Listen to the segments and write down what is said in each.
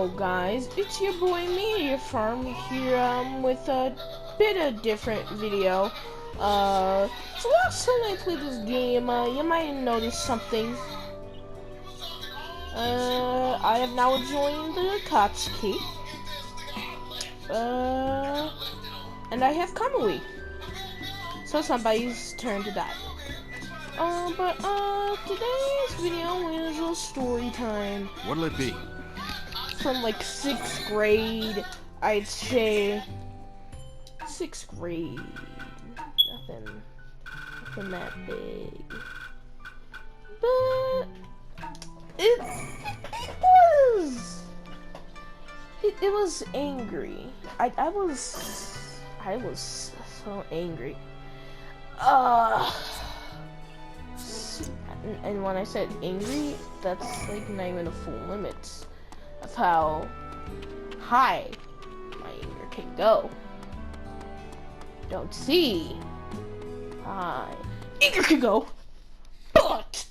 Yo guys, it's your boy Media Farm here with a bit of different video. So last time I played this game, you might have noticed something. I have now joined the Akatsuki. And I have Kamui. So somebody's turn to die. But today's video is a story time. What'll it be? From like 6th grade, I'd say. 6th grade. Nothing that big. But it was angry. I was so angry. And when I said angry, that's like not even a full limit of how high my anger can go. Don't see high anger can go. But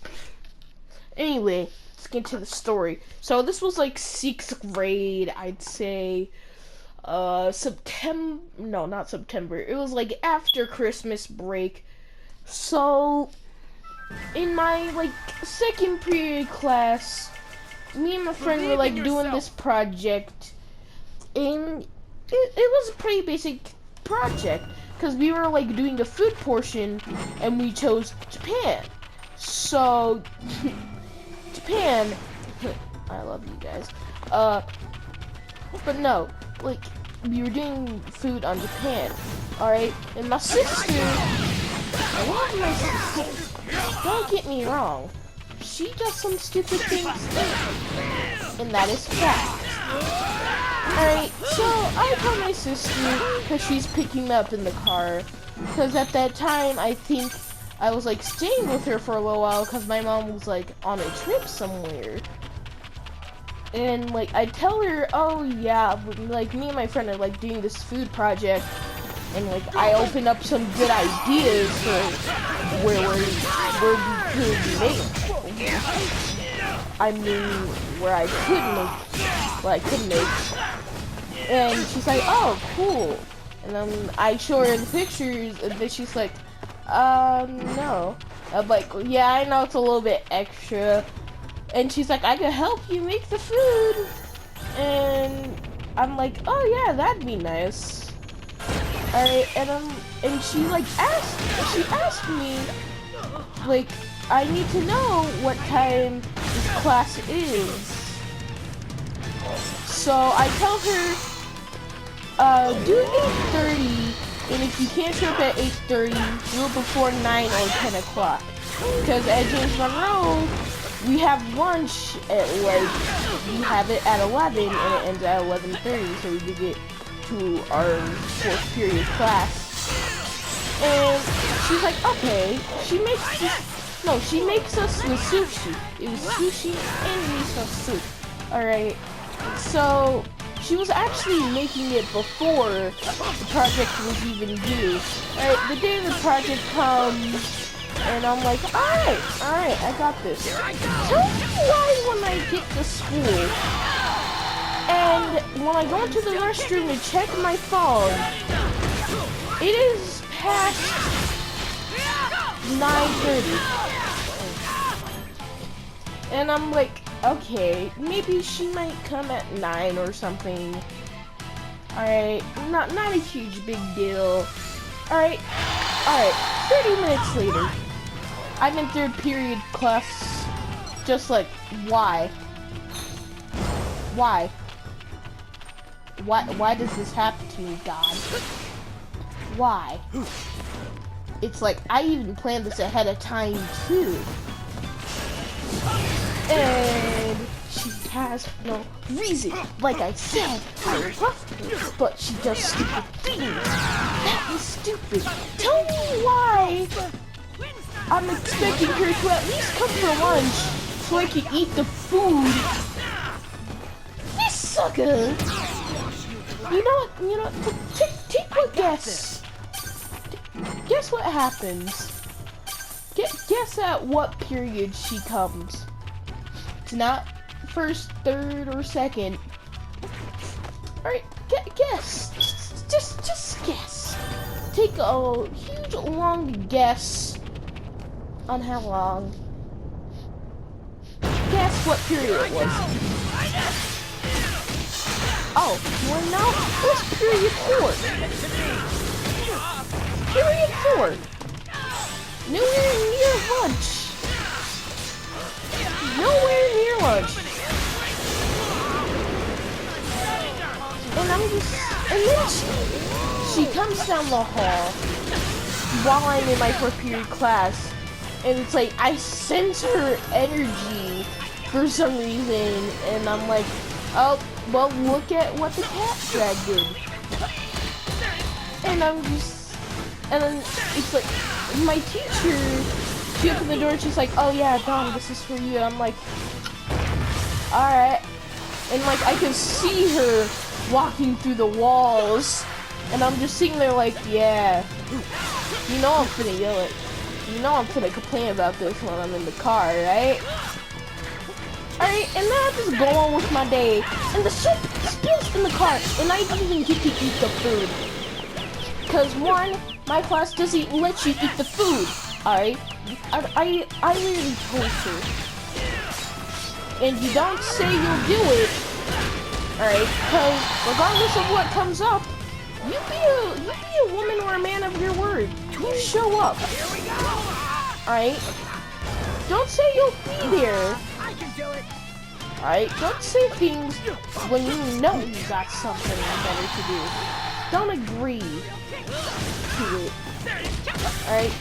anyway, let's get to the story. So this was like 6th grade, I'd say. September, no, not September. It was like after Christmas break. So in my like 2nd period class, me and my friend were like doing this project, and it was a pretty basic project because we were like doing the food portion, and we chose Japan. So Japan, I love you guys. But no, like we were doing food on Japan, all right. And my sister, I love my sister. Don't get me wrong, she does some stupid things too, and that is fact. Alright, so I call my sister because she's picking me up in the car, because at that time I think I was like staying with her for a little while because my mom was like on a trip somewhere. And like I tell her, oh yeah, like me and my friend are like doing this food project, and like I open up some good ideas for where we could make. I mean, where I could make. And she's like, oh, cool. And then I show her the pictures, and then she's like, no. I'm like, yeah, I know it's a little bit extra. And she's like, I can help you make the food. And I'm like, oh yeah, that'd be nice. Alright, and she asked me, like, I need to know what time this class is. So I tell her, do 8:30, and if you can't show up at 8:30, do it before 9 or 10 o'clock. Because at James Monroe, we have lunch at like, we have it at 11 and it ends at 11:30, so we can get to our 4th period class. And she's like, okay, she makes us the sushi. It was sushi and miso soup. Alright, so she was actually making it before the project was even due. Alright, the day the project comes, and I'm like, alright, I got this. Tell me why when I get to school, and when I go into the restroom to check my phone, it is past 9:30. And I'm like, okay, maybe she might come at 9 or something. Alright, not a huge big deal. Alright, 30 minutes later, I'm in 3rd period class, just like, why? Why does this happen to me, God? Why? It's like, I even planned this ahead of time, too. And she has no reason. Like I said, I love her, but she does stupid things. That is stupid. Tell me why I'm expecting her to at least come for lunch so I can eat the food. This sucker. You know, take a guess. Guess what happens. Guess at what period she comes. It's not 1st, 3rd, or 2nd. Alright, guess. Just guess. Take a huge long guess on how long. Guess what period it was. Oh, we're now, what's period 4? Period 4. Nowhere near lunch. Nowhere near lunch. And I'm just, and then she comes down the hall while I'm in my 4th period class, and it's like, I sense her energy for some reason, and I'm like, oh, well, look at what the cat drag did. And I'm just, and then it's like, my teacher, she opened the door and she's like, oh yeah, Dom, this is for you. And I'm like, alright. And like, I can see her walking through the walls, and I'm just sitting there like, yeah, you know I'm finna yell it. You know I'm finna complain about this when I'm in the car, right? Alright, and then I just go on with my day, and the soup spills in the car, and I didn't even get to eat the food. Cause one, my class doesn't let you eat the food, alright? I literally told her. And you don't say you'll do it, alright? Cause regardless of what comes up, you be a woman or a man of your word. You show up. Alright? Don't say you'll be there. Alright? Don't say things when you know you got something better to do. Don't agree to it. Alright?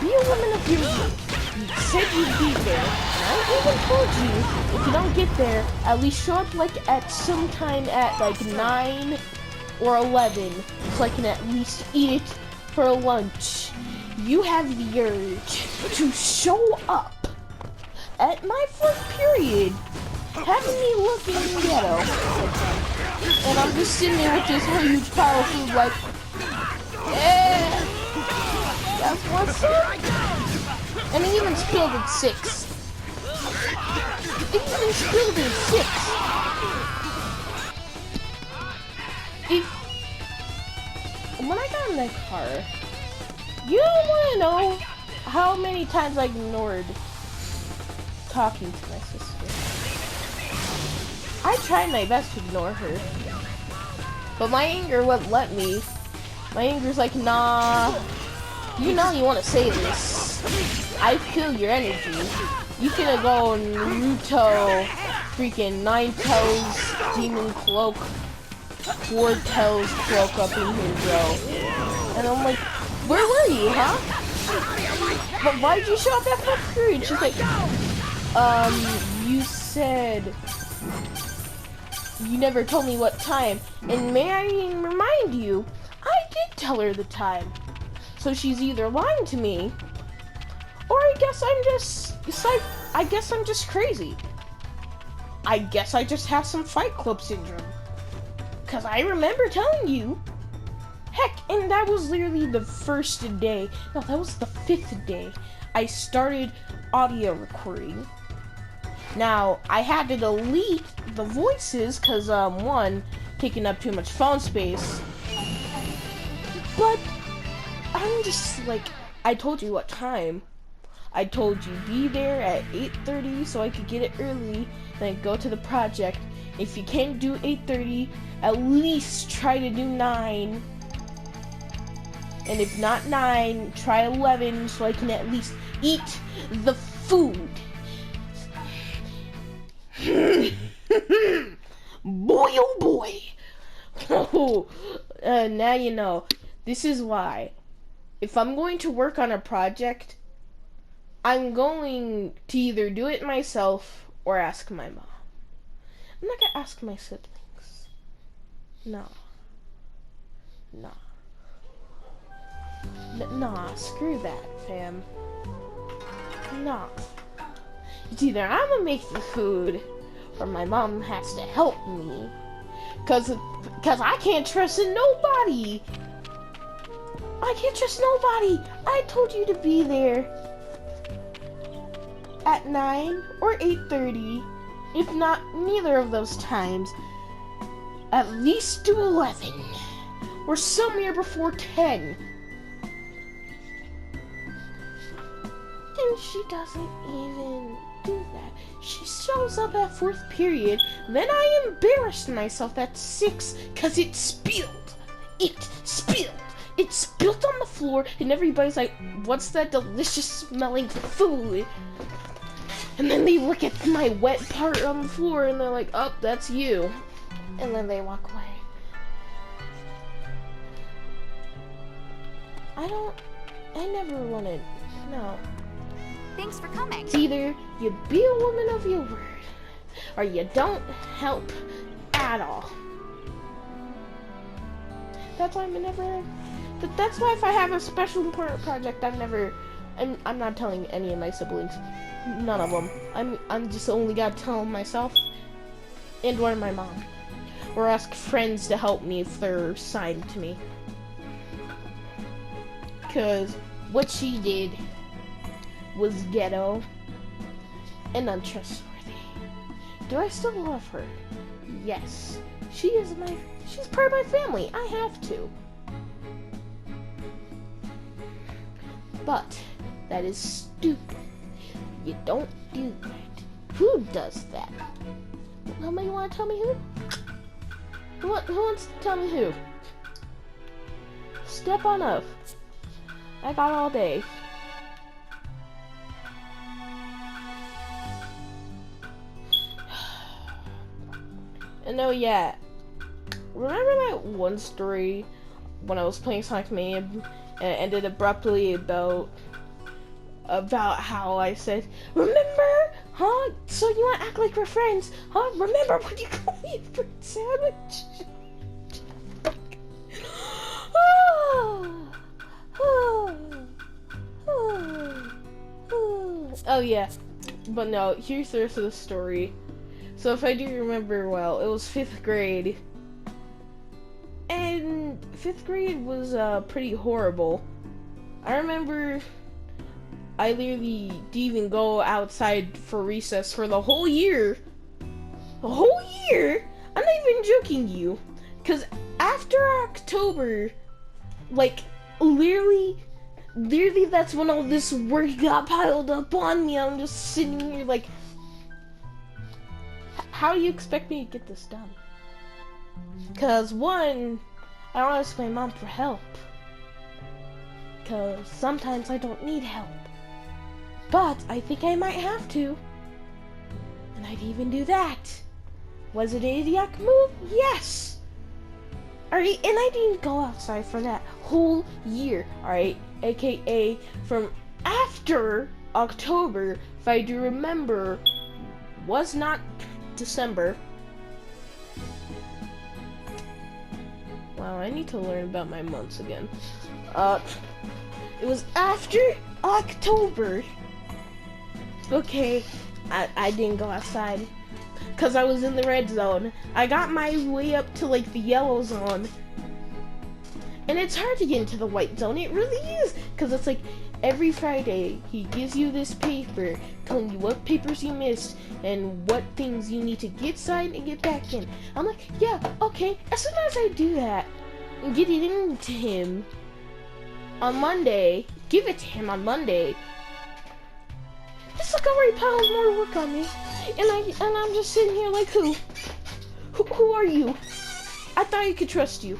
Be a woman of your word. You said you'd be there. And I even told you, if you don't get there, at least show up like at some time at like 9 or 11, so I can at least eat it for lunch. You have the urge to show up at my 4th period, having me looking ghetto. And I'm just sitting there with this huge pile of food like, yeah, that's what's up. And it even spilled at 6. It even spilled at 6. When I got in the car, you don't want to know how many times I ignored talking to my sister. I tried my best to ignore her, but my anger wouldn't let me. My anger's like, nah, you know you want to say this. I feel your energy. You finna go Naruto, freaking 9 Tails, Demon Cloak, 4 Tails cloak up in here, bro. And I'm like, where were you, huh? But why'd you show up at 4th period? She's like, you said you never told me what time. And may I remind you, I did tell her the time. So she's either lying to me, or I guess I'm just crazy. I guess I just have some Fight Club syndrome. Cause I remember telling you. Heck, and that was literally the 1st day. No, that was the 5th day. I started audio recording. Now, I had to delete the voices cause one, taking up too much phone space. But I'm just like, I told you what time. I told you be there at 8:30 so I could get it early, then go to the project. If you can't do 8:30, at least try to do 9. And if not 9, try 11 so I can at least eat the food. Boy, oh boy. Now you know. This is why. If I'm going to work on a project, I'm going to either do it myself or ask my mom. I'm not gonna ask my siblings. No. Nah. Nah, screw that, fam. Nah. It's either I'm gonna make the food, or my mom has to help me. Cause I can't trust nobody. I can't trust nobody. I told you to be there at 9 or 8:30. If not neither of those times. at least do 11. Or somewhere before 10. And she doesn't even do that. She shows up at 4th period, then I embarrassed myself at 6 because it spilled. It spilled. It spilled on the floor, and everybody's like, what's that delicious smelling food? And then they look at my wet part on the floor, and they're like, oh, that's you. And then they walk away. I never wanted, no. Thanks for coming. It's either you be a woman of your word, or you don't help at all. That's why that's why if I have a special important project, I'm not telling any of my siblings. None of them. I'm just only gotta tell myself and or my mom. Or ask friends to help me if they're assigned to me. Cause what she did was ghetto and untrustworthy. Do I still love her? Yes. She's part of my family. I have to. But that is stupid. You don't do that. Who does that? Somebody want to tell me who? Who wants to tell me who? Step on up. I got all day. And oh yeah, remember that one story when I was playing Sonic Mania and it ended abruptly about how I said, remember? Huh? So you want to act like we're friends? Huh? Remember when you called me a fruit sandwich? Oh yeah, but no, here's the rest of the story. So if I do remember well, it was 5th grade. And 5th grade was pretty horrible. I remember I literally didn't even go outside for recess for the whole year. The whole year? I'm not even joking you. Because after October, like, literally that's when all this work got piled up on me. I'm just sitting here like, how do you expect me to get this done? Because one, I don't ask my mom for help. Because sometimes I don't need help. But I think I might have to. And I'd even do that. Was it an idiotic move? Yes! Alright, and I didn't go outside for that whole year. Alright, aka from after October, if I do remember, was not December. Wow, I need to learn about my months again. It was after October. Okay, I didn't go outside because I was in the red zone. I got my way up to like the yellow zone. And it's hard to get into the white zone. It really is. Because it's like every Friday he gives you this paper telling you what papers you missed and what things you need to get signed and get back in. I'm like, yeah, okay. As soon as I do that and get it into him on Monday, give it to him on Monday, just look how he piles more work on me. And I'm just sitting here like, who are you? I thought I could trust you.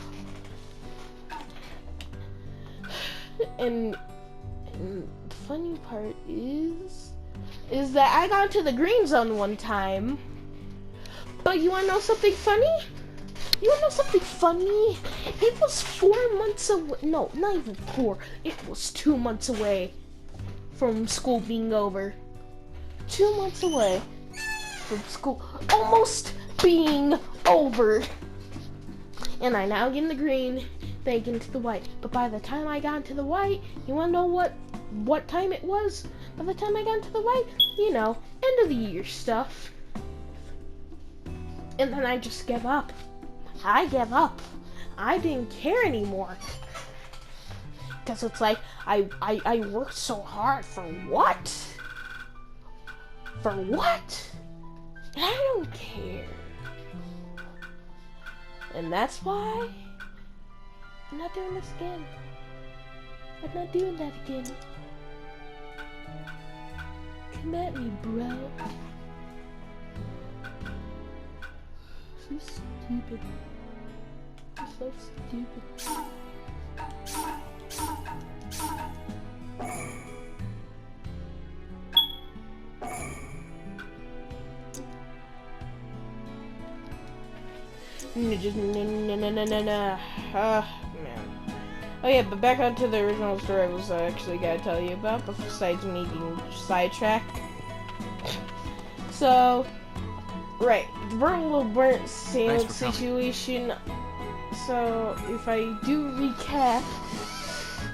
And the funny part is that I got into the green zone one time. But you wanna know something funny? You wanna know something funny? It was 4 months away. No, not even 4. It was 2 months away from school being over. 2 months away from school almost being over. And I now get in the green, then I get into the white. But by the time I got into the white, you wanna know what time it was? By the time I got into the white, you know, end of the year stuff. And then I just gave up. I gave up. I didn't care anymore. Because it's like, I worked so hard for what? For what? And I don't care. And that's why I'm not doing this again. I'm not doing that again. Come at me, bro. So stupid. So stupid. Just no. Man. Oh yeah, but back onto the original story I was actually gonna tell you about, besides me being sidetracked. So, right, the burnt sandwich situation. So, if I do recap,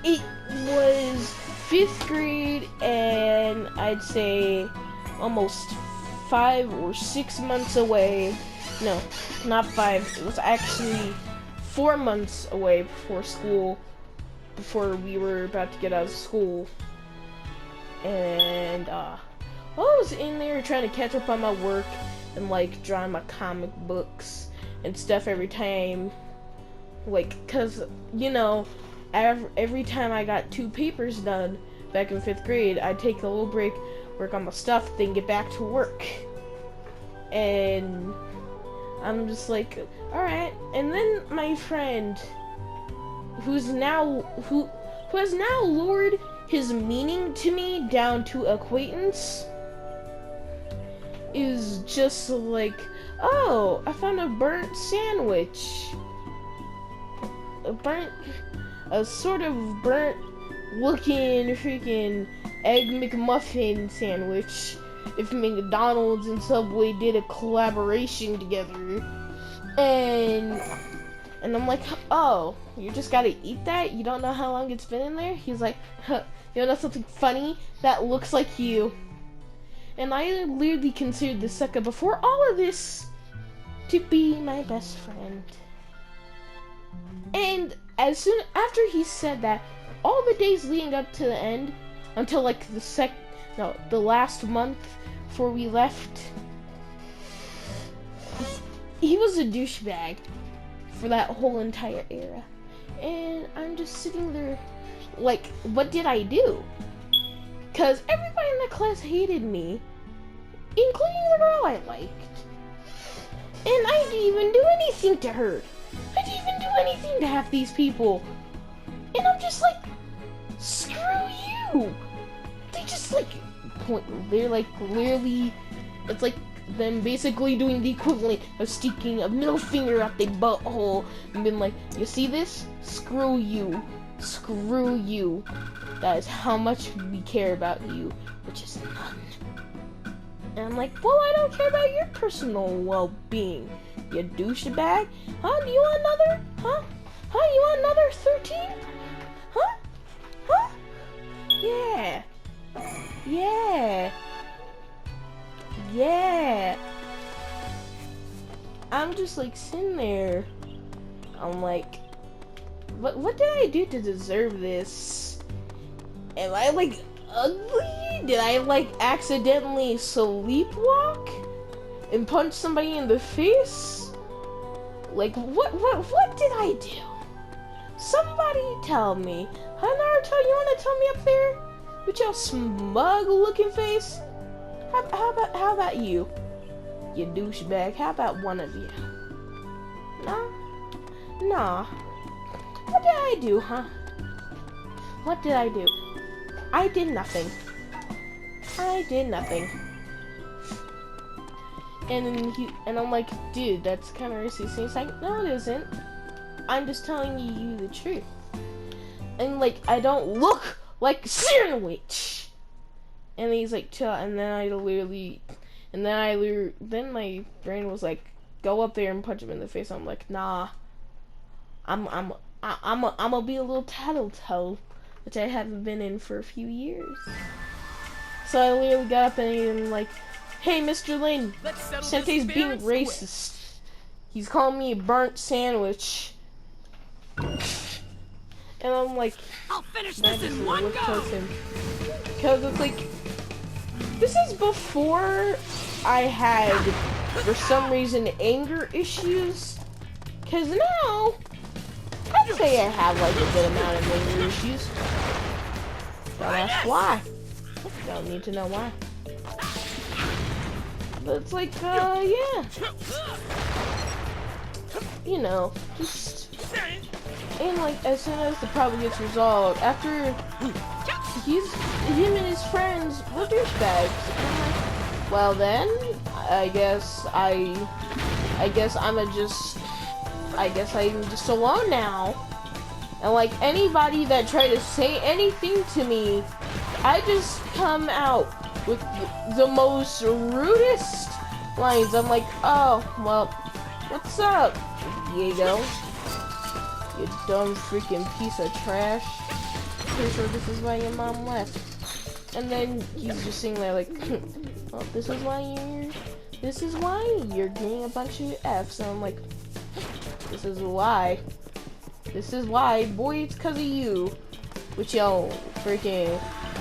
it was 5th grade, and I'd say almost 5 or 6 months away. No, not 5. It was actually 4 months away before we were about to get out of school. And I was in there trying to catch up on my work and like drawing my comic books and stuff every time, like, cause you know, every time I got 2 papers done back in 5th grade, I'd take a little break, work on my stuff, then get back to work. And I'm just like, alright. And then my friend, who has now lowered his meaning to me down to acquaintance, is just like, oh, I found a burnt sandwich. A sort of burnt looking freaking Egg McMuffin sandwich. If McDonald's and Subway did a collaboration together. And I'm like, oh, you just gotta eat that? You don't know how long it's been in there? He's like, huh, you wanna know something funny? That looks like you. And I literally considered this sucker before all of this to be my best friend. And as soon after he said that, all the days leading up to the end, until like the last month before we left, he was a douchebag for that whole entire era. And I'm just sitting there like, what did I do? Cause everybody in the class hated me, including the girl I liked. And I didn't even do anything to her. I didn't even do anything to half these people. And I'm just like, screw you. They just like they're like clearly, it's like them basically doing the equivalent of sticking a middle finger up their butthole and being like, you see this? Screw you. Screw you. That is how much we care about you, which is none. And I'm like, well, I don't care about your personal well-being, you douchebag. Huh? Do you want another? Huh? Huh? You want another 13? Huh? Huh? Yeah. Yeah. Yeah. I'm just like sitting there. I'm like, what did I do to deserve this? Am I like ugly? Did I like accidentally sleepwalk and punch somebody in the face? Like what did I do? Somebody tell me. Huh, Naruto, you wanna tell me up there? With your smug looking face? How about you? You douchebag. How about one of you? No? Nah. What did I do, huh? What did I do? I did nothing. I did nothing. And I'm like, dude, that's kind of racist. And he's like, no, it isn't. I'm just telling you the truth. And like, I don't look like a sandwich. And he's like, chill. And then then my brain was like, go up there and punch him in the face. I'm like, nah. I'm gonna be a little tattletale, which I haven't been in for a few years. So I literally got up and like, hey, Mr. Lin, Sentei's being racist. He's calling me a burnt sandwich. And I'm like, I'll finish this in one go. Because it's like, this is before I had, for some reason, anger issues. Cause now, I'd say I have like a good amount of anger issues. Don't ask why. Don't need to know why. But it's like, yeah. You know, just... And like, as soon as the problem gets resolved, after him and his friends were douchebags. And I'm like, well then, I guess I'm just alone now. And like anybody that tried to say anything to me, I just come out with the most rudest lines. I'm like, oh, well, what's up, Diego? You dumb freaking piece of trash. Pretty sure this is why your mom left. And then he's just sitting there like, well, this is why you're getting a bunch of F's. And I'm like, this is why, boy, it's cause of you. With your freaking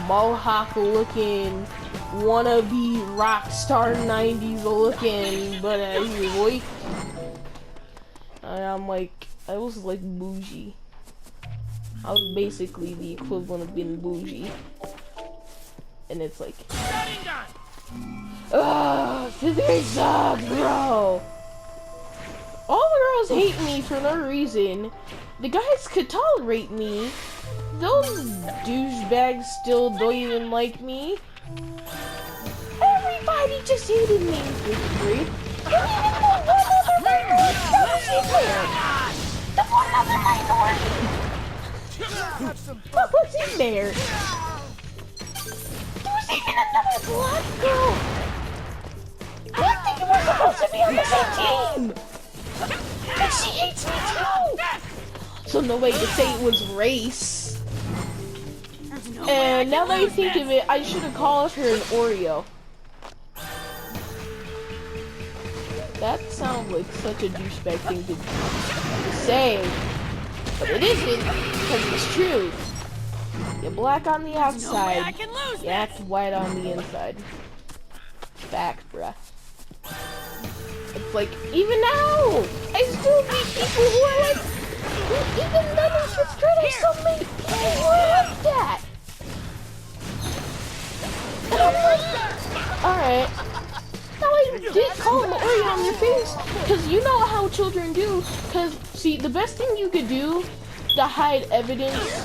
mohawk looking, wannabe rockstar 90s looking, but you boy. And I'm like, I was like bougie. I was basically the equivalent of being bougie. And it's like, ugh, this sucks, bro. All the girls hate me for no reason. The guys could tolerate me. Those douchebags still don't even like me. Everybody just hated me in 5th grade. And even the one other minority that was in there. The one other minority. What was in there? There was even another black girl. I think we're supposed to be on the same team. And she hates me too! So no way to say it was race. And now that I think of it, I should have called her an Oreo. That sounds like such a douchebag thing to say. But it isn't, because it's true. You're black on the outside, you act white on the inside. Fact, bruh. It's like, even now, I still meet people who are like, even then in 5th grade, I still meet people who are like that. And I'm like, alright. Now I did call him Oreo on your face, because you know how children do, because, see, the best thing you could do to hide evidence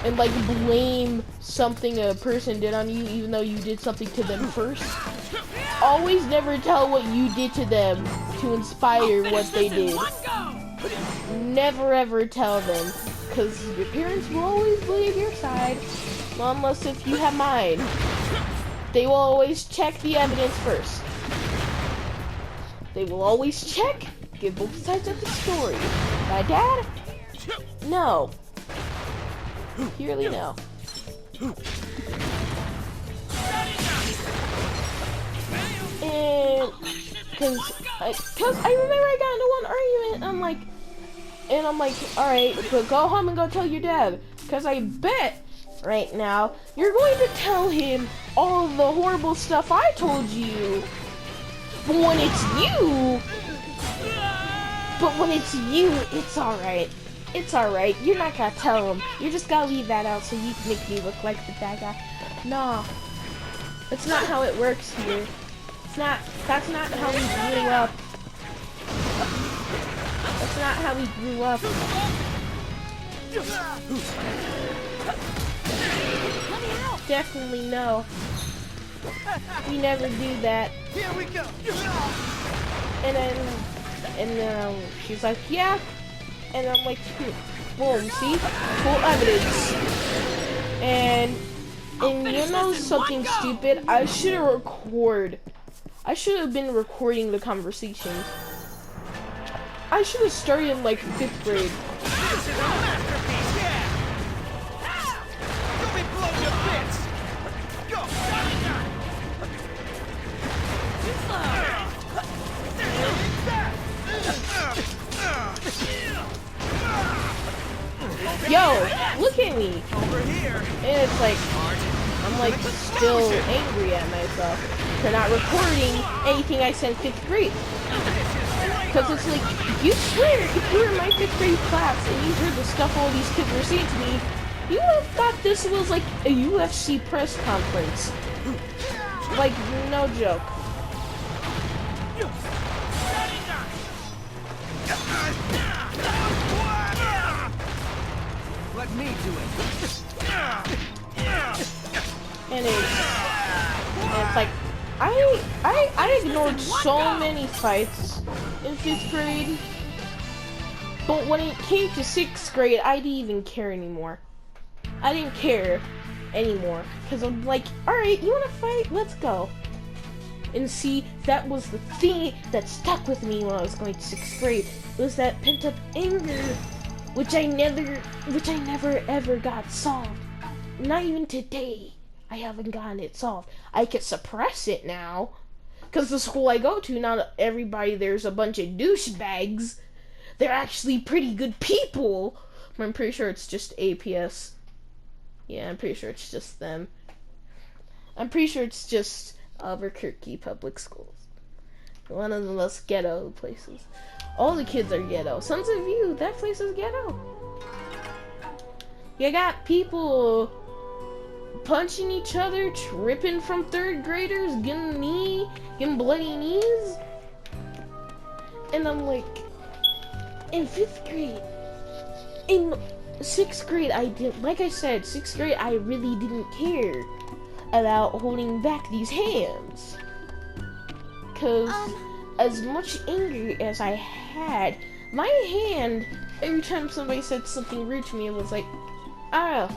and, like, blame something a person did on you, even though you did something to them first, always never tell what you did to them to inspire what they did. Never ever tell them, because your parents will always believe your side, unless if you have mine. They will always check the evidence first. They will always check, give both sides of the story. My dad? No. Purely no. And cause I remember I got into one argument. And I'm like, all right, but go home and go tell your dad, cause I bet right now you're going to tell him all the horrible stuff I told you. But when it's you, it's all right. It's all right. You're not gonna tell him. You just gotta leave that out so you can make me look like the bad guy. No, that's not how it works here. That's not how we grew up. That's not how we grew up. Definitely no. We never do that. Here we go. And then she's like, yeah. And I'm like, boom, see? Full evidence. And you know something stupid? I should have been recording the conversation. I should have started in like 5th grade. This is a masterpiece, yeah! You'll be blown to bits! Go! Yo, look at me. Over here. And it's like, I'm like still angry at myself for not recording anything I said in 5th grade. Because it's like, you swear, if you were in my 5th grade class and you heard the stuff all these kids were saying to me, you would have thought this was like a UFC press conference. Like, no joke. Let me do it. And it's like, I ignored so many fights in 5th grade. But when it came to 6th grade, I didn't even care anymore. I didn't care anymore. Because I'm like, alright, you wanna fight? Let's go. And see, that was the thing that stuck with me when I was going to 6th grade. It was that pent-up anger, which I never ever got solved. Not even today. I haven't gotten it solved. I can suppress it now. Because the school I go to, not everybody there's a bunch of douchebags. They're actually pretty good people. I'm pretty sure it's just A.P.S. Yeah, I'm pretty sure it's just them. I'm pretty sure it's just Albuquerque Public Schools. One of the most ghetto places. All the kids are ghetto. Sons of You, that place is ghetto. You got people punching each other, tripping from 3rd graders, getting bloody knees. And I'm like, in 5th grade, in 6th grade, I didn't, like I said, 6th grade, I really didn't care about holding back these hands. Cause as much anger as I had, my hand, every time somebody said something rude to me, it was like, yeah,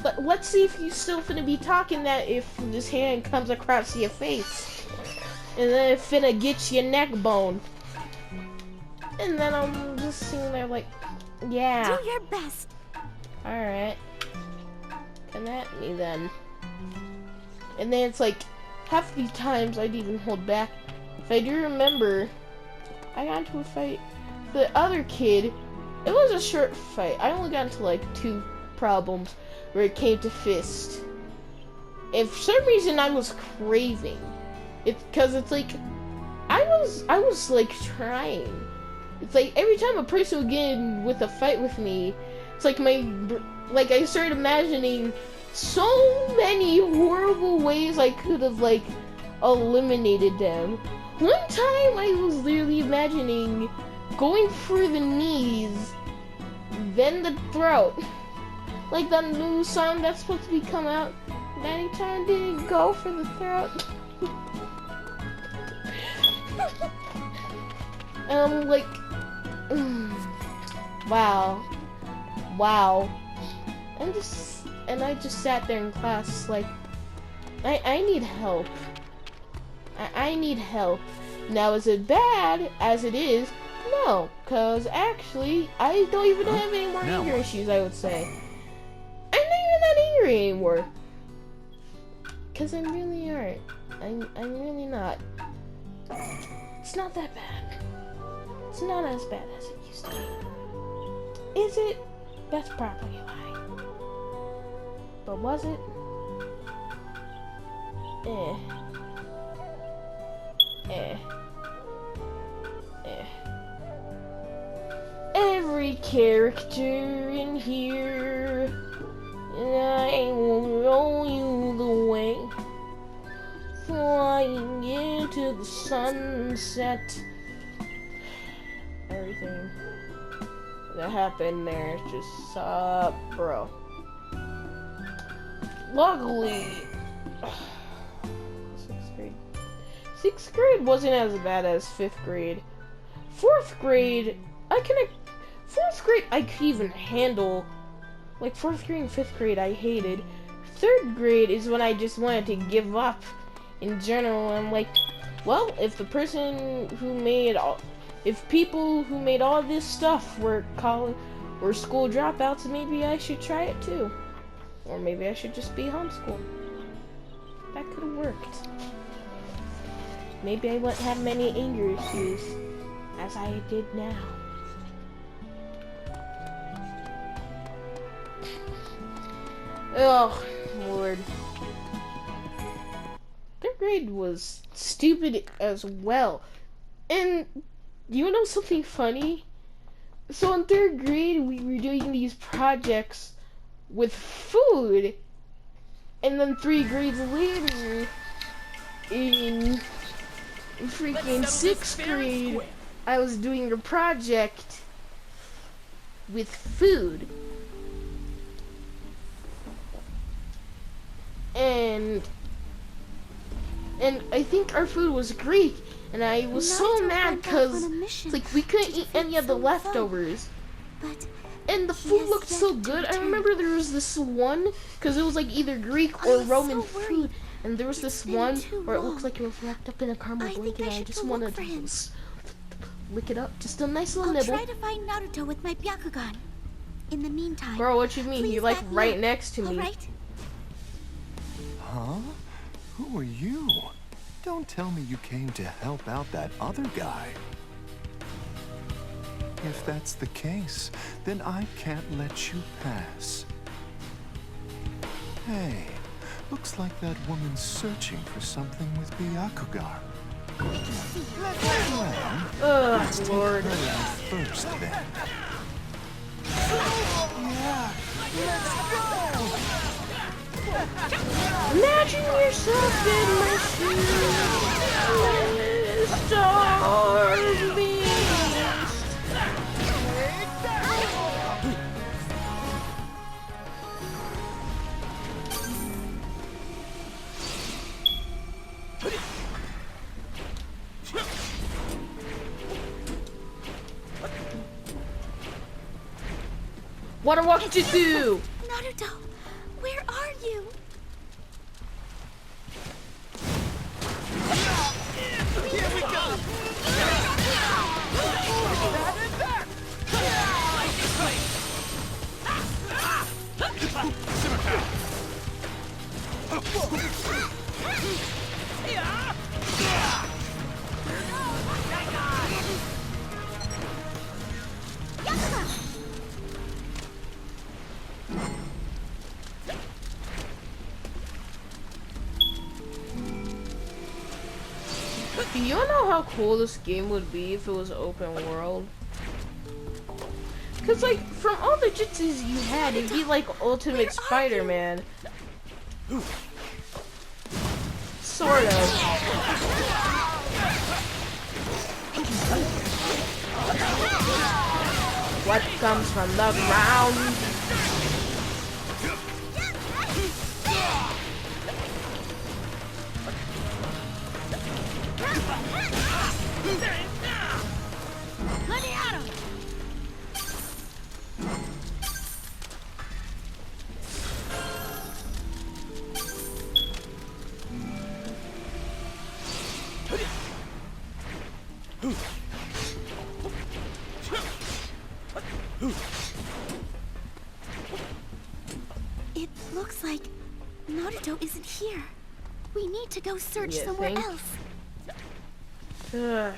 but let's see if you still finna be talking that if this hand comes across your face. And then it finna get your neck bone. And then I'm just sitting there like, yeah. Do your best. Alright. Come at me then. And then it's like, half these times I'd even hold back. If I do remember, I got into a fight. The other kid, it was a short fight. I only got into like 2 problems where it came to fist. And for some reason I was craving. It's because it's like, I was like trying. It's like every time a person would get in with a fight with me, it's like I started imagining so many horrible ways I could have like eliminated them. One time I was literally imagining going for the knees, then the throat. Like that new song that's supposed to be come out. Anytime didn't go for the throat. And I'm like, wow. And I just sat there in class like, I need help. I need help. Now, is it bad as it is? No, cause actually, I don't even have any more anger issues, I would say. I'm not even that angry anymore. Cause I'm really aren't. I'm really not. It's not that bad. It's not as bad as it used to be. Is it? That's probably a lie. But was it? Every character in here, I will roll you the way, flying into the sunset. Everything that happened there just bro. Luckily, 6th grade wasn't as bad as 5th grade. 4th grade, 4th grade I could even handle. Like 4th grade and 5th grade I hated. 3rd grade is when I just wanted to give up in general. I'm like, well, if the person who made if people who made all this stuff were school dropouts, maybe I should try it too. Or maybe I should just be homeschooled. That could have worked. Maybe I wouldn't have many anger issues as I did now. Oh, Lord. 3rd grade was stupid as well. And you know something funny? So in 3rd grade, we were doing these projects with food. And then 3 grades later, in freaking 6th grade, I was doing a project with food. And I think our food was Greek, and I was so mad because like we couldn't eat any of the leftovers. And the food looked so good. I remember there was this one, because it was like either Greek or Roman food, and there was this one where it looked like it was wrapped up in a caramel blanket, and I just wanted to lick it up. Just a nice little nibble. I'll try to find Naruto with my Byakugan. In the meantime, Girl, what you mean? You're like right next to me. Right? Huh? Who are you? Don't tell me you came to help out that other guy. If that's the case, then I can't let you pass. Hey, looks like that woman's searching for something with Byakugan. Well, let's take Lord. her out first, then. Imagine yourself in my shoes, Star Beast. What I want you to do? Naruto, where are you? Here we go! Do you know how cool this game would be if it was open world? Cause like from all the jutsus you had, it'd be like Ultimate Spider-Man. Sort of. What comes from the ground? Let me at him! It looks like Naruto isn't here. We need to go search You somewhere think? else. Ugh.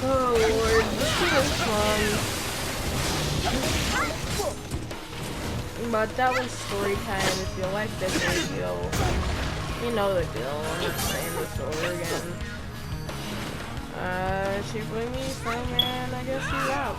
Oh Lord, this is fun. But that was story time. If you like this video, you know the deal. I'm not saying this over again. She put me from, man. I guess he's out.